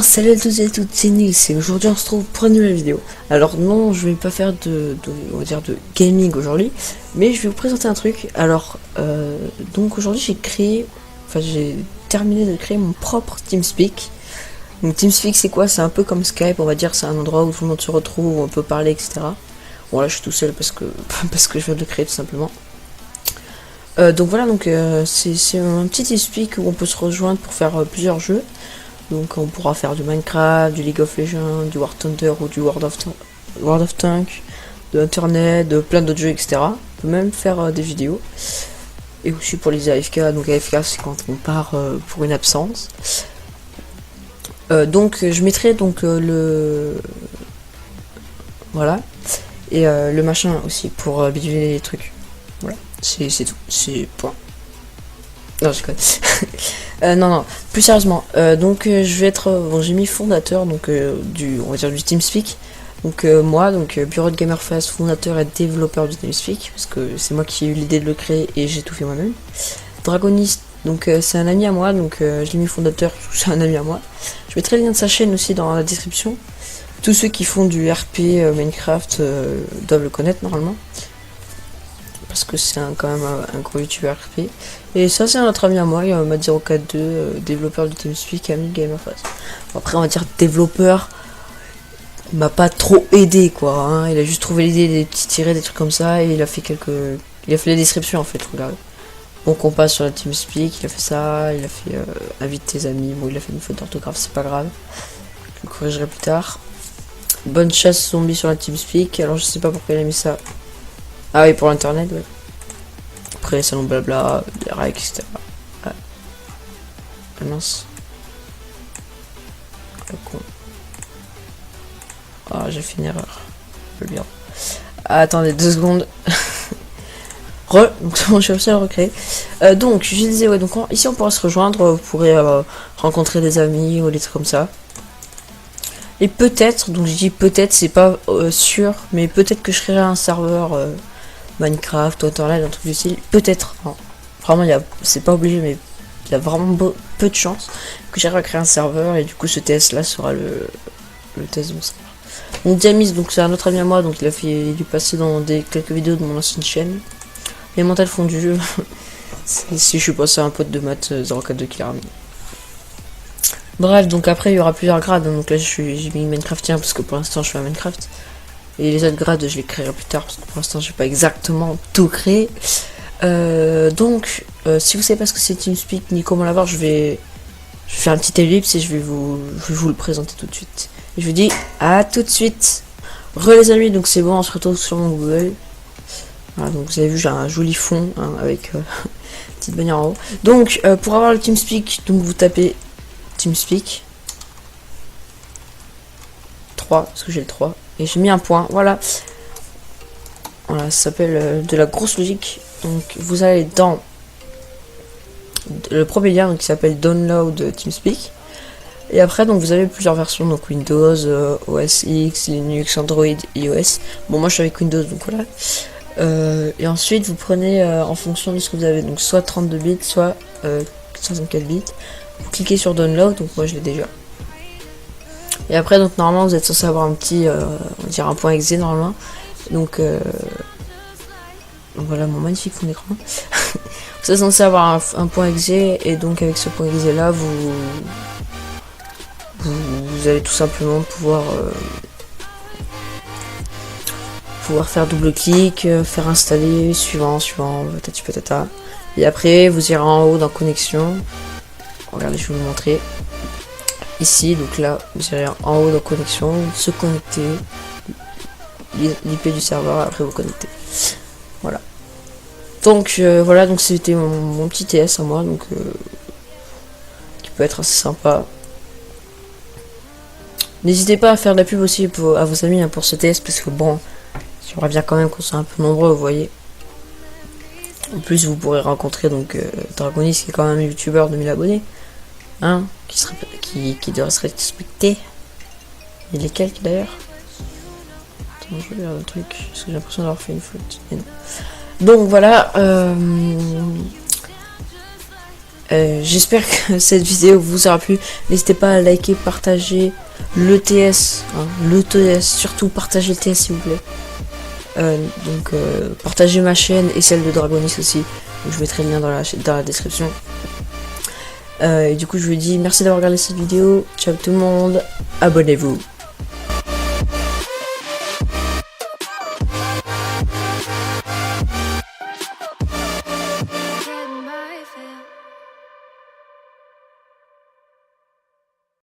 salut à tous et à toutes, c'est Nils et aujourd'hui on se retrouve pour une nouvelle vidéo. Alors non, je vais pas faire on va dire de gaming aujourd'hui, mais je vais vous présenter un truc. Alors donc aujourd'hui j'ai terminé de créer mon propre TeamSpeak. Donc TeamSpeak c'est quoi? C'est un peu comme Skype, on va dire, c'est un endroit où tout le monde se retrouve, où on peut parler, etc. Bon là je suis tout seul parce que je viens de le créer tout simplement. Donc voilà, c'est un petit TeamSpeak où on peut se rejoindre pour faire plusieurs jeux. Donc on pourra faire du Minecraft, du League of Legends, du War Thunder ou du World of Tanks, de Internet, de plein d'autres jeux, etc. On peut même faire des vidéos. Et aussi pour les AFK, donc AFK c'est quand on part pour une absence. Donc je mettrai donc voilà. Et le machin aussi pour biduler les trucs. Voilà, c'est tout, c'est point. Non, je connais. Non, plus sérieusement, je vais être, bon, j'ai mis fondateur, donc on va dire du TeamSpeak. Donc moi, Bureau de Gamerface, fondateur et développeur du TeamSpeak, parce que c'est moi qui ai eu l'idée de le créer et j'ai tout fait moi-même. Dragoniste, donc c'est un ami à moi, donc je l'ai mis fondateur, c'est un ami à moi. Je mettrai le lien de sa chaîne aussi dans la description. Tous ceux qui font du RP Minecraft doivent le connaître normalement. Parce que c'est quand même un gros youtubeur RP. Et ça c'est un autre ami à moi, il y a Mad042, développeur du TeamSpeak, ami Gamerface. Après on va dire développeur, il m'a pas trop aidé quoi, hein. Il a juste trouvé l'idée des petits tirets, des trucs comme ça, et il a fait les descriptions en fait, regarde. Donc on passe sur la TeamSpeak, il a fait ça, il a fait invite tes amis, bon il a fait une faute d'orthographe, c'est pas grave. Je le corrigerai plus tard. Bonne chasse zombie sur la TeamSpeak, alors je sais pas pourquoi il a mis ça. Ah oui, pour l'internet, ouais. Après, salon blabla, les règles, etc. Ah. Ah mince. Le con. Ah, j'ai fait une erreur. Je peux le dire. Ah, attendez 2 secondes. Donc je suis réussi à le recréer. Donc, je disais, ouais, donc ici on pourra se rejoindre, vous pourrez rencontrer des amis ou des trucs comme ça. Et peut-être, donc je dis peut-être, c'est pas sûr, mais peut-être que je créerai un serveur Minecraft ou Internet, un truc du style, peut-être. Vraiment, c'est pas obligé, mais il y a vraiment peu de chances que j'arrive à créer un serveur et du coup ce test là sera le test de mon serveur. Donc Diamis, donc c'est un autre ami à moi, donc il est passé dans quelques vidéos de mon ancienne chaîne. Les mentales font du jeu. Si je suis passé à un pote de maths 042 qui l'a ramené. Bref, donc après il y aura plusieurs grades, donc là j'ai mis Minecraftien parce que pour l'instant je fais un Minecraft. Et les autres grades, je les créerai plus tard, parce que pour l'instant, j'ai pas exactement tout créé. Si vous savez pas ce que c'est TeamSpeak ni comment l'avoir, je vais faire un petit ellipse et je vais vous le présenter tout de suite. Et je vous dis à tout de suite. Les amis, donc c'est bon, on se retrouve sur mon Google. Voilà, donc vous avez vu, j'ai un joli fond hein, avec petite bannière en haut. Donc pour avoir le TeamSpeak, donc vous tapez TeamSpeak 3, parce que j'ai le 3. Et j'ai mis un point, voilà. Voilà, ça s'appelle de la grosse logique. Donc vous allez dans le premier lien qui s'appelle Download TeamSpeak. Et après donc vous avez plusieurs versions, donc Windows, OS X, Linux, Android, iOS. Bon moi je suis avec Windows donc voilà. Et ensuite vous prenez en fonction de ce que vous avez, donc soit 32 bits, soit 64 bits. Vous cliquez sur Download, donc moi je l'ai déjà. Et après donc normalement vous êtes censé avoir un petit on va dire un point exe normalement. Donc voilà mon magnifique fond d'écran. Vous êtes censé avoir un point exe et donc avec ce point exe là vous allez tout simplement pouvoir faire double clic, faire installer, suivant, patati patata. Et après vous irez en haut dans connexion. Regardez, je vais vous montrer. Ici, donc là, vous irez en haut dans connexion, se connecter, l'IP du serveur, après vous connectez. Voilà. Donc voilà, donc c'était mon petit TS à moi, donc qui peut être assez sympa. N'hésitez pas à faire de la pub aussi à vos amis hein, pour ce TS, parce que bon, j'aimerais bien quand même qu'on soit un peu nombreux, vous voyez. En plus, vous pourrez rencontrer donc Dragonist, qui est quand même un youtubeur de 1000 abonnés. Hein, qui devrait se respecter. Et lesquels d'ailleurs? Attends, je regarde un truc, parce que j'ai l'impression d'avoir fait une faute. Donc voilà. J'espère que cette vidéo vous aura plu. N'hésitez pas à liker, partager le TS, hein, le TS, surtout partagez le TS s'il vous plaît. Partagez ma chaîne et celle de Dragonis aussi. Donc, je mettrai le lien dans la description. Et du coup je vous dis merci d'avoir regardé cette vidéo. Ciao tout le monde, abonnez-vous.